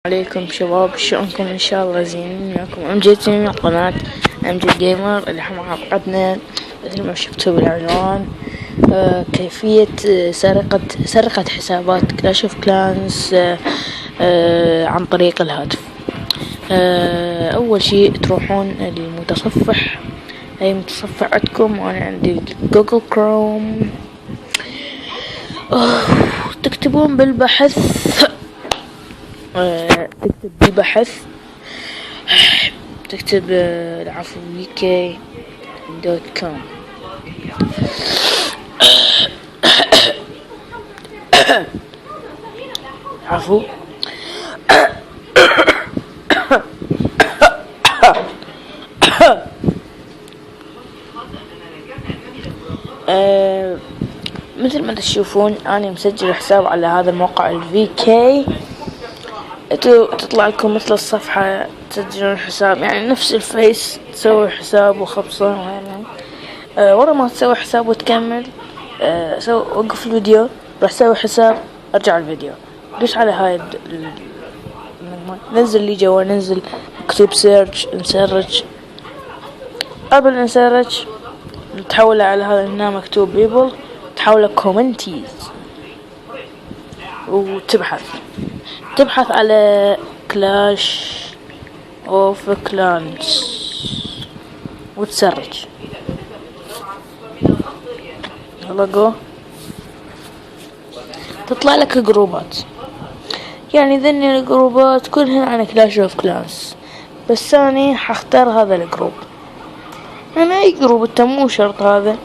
عليكم شباب، شلونكم؟ ان شاء الله زين. معكم امجد من قناة امجد جيمر. اللي عقدنا مثل ما شفتوا بالعنوان كيفية سرقة حسابات كلاش اوف كلانس عن طريق الهاتف. اول شيء تروحون للمتصفح، اي متصفح عندكم، وانا عندي جوجل كروم. تكتبون بالبحث تكتب بالبحث تكتب العفو vk.com. عفو مثل ما تشوفون أنا مسجل حساب على هذا الموقع VK. تطلع لكم مثل الصفحة تسجلون الحساب، يعني نفس الفيس، تسوي حساب وخبصة يعني. ورا ما تسوي حساب وتكمل وقف الفيديو، راح تسوي حساب، ارجع الفيديو، دوس على هاي ننزل اللي جوا، ننزل اكتب سيرش، نسرج. قبل نسرج نتحول على هذا هنا مكتوب بيبل، تحوله كومنتيز، وتبحث على كلاش اوف كلانس وتسرج. يلا جو، تطلع لك جروبات، يعني ذني الجروبات كلهن عن كلاش اوف كلانس، بس أنا حختار هذا الجروب. أنا أي جروب، انت مو شرط هذا.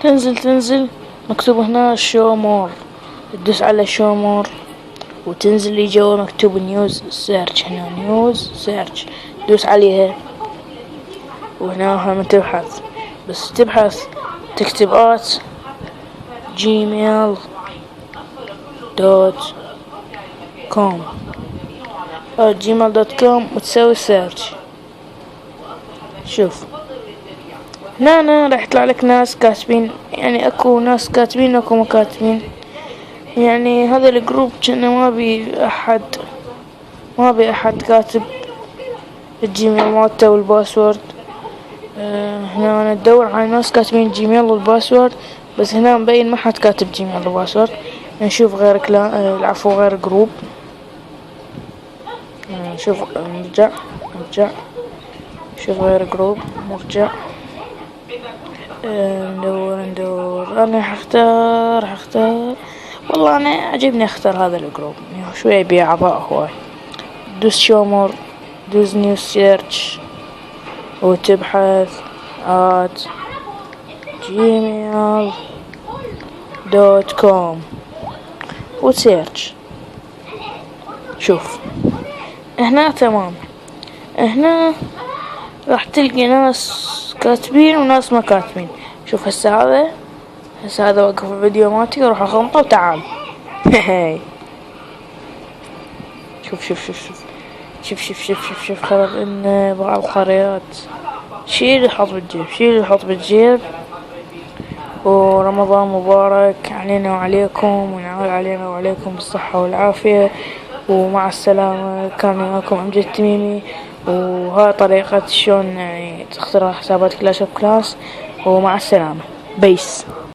تنزل مكتوب هنا شو مور، تدوس على شو مور وتنزل لي جوا مكتوب نيوز سيرش. هنا نيوز سيرش، دوس عليها، وهنا هم تبحث، بس تبحث تكتب gmail.com وتسوي سيرش. شوف هنا راح يطلع لك ناس كاتبين، يعني اكو ناس كاتبين اكو ما كاتبين. يعني هذا الجروب كأنه ما بي احد كاتب الجيميل مالته والباسورد. هنا انا ادور على ناس كاتبين جيميل والباسورد، بس هنا مبين ما حد كاتب جيميل والباسورد. نشوف غير العفو غير جروب. نشوف نرجع شوف غير جروب، نرجع ندور. انا حختار والله انا عجبني اختار هذا الجروب، شوية بأعضاء هواي. دوس شومر، دوس نيو سيرش، وتبحث gmail.com وسيرش. شوف هنا تمام، هنا راح تلقي ناس كاتبين وناس ما كاتبين. شوف هسه هذا وقف الفيديو مالتي وروح اخنطه وتعال. شوف خرب ان بعض القريات. شيل حط بالجيب. ورمضان مبارك علينا وعليكم، وينعاد علينا وعليكم بالصحة والعافية، ومع السلامة. كان معكم امجد تميمي، وهاي طريقة شلون يعني تخترع حسابات كلاش اوف كلانس. ومع السلامة، بيس.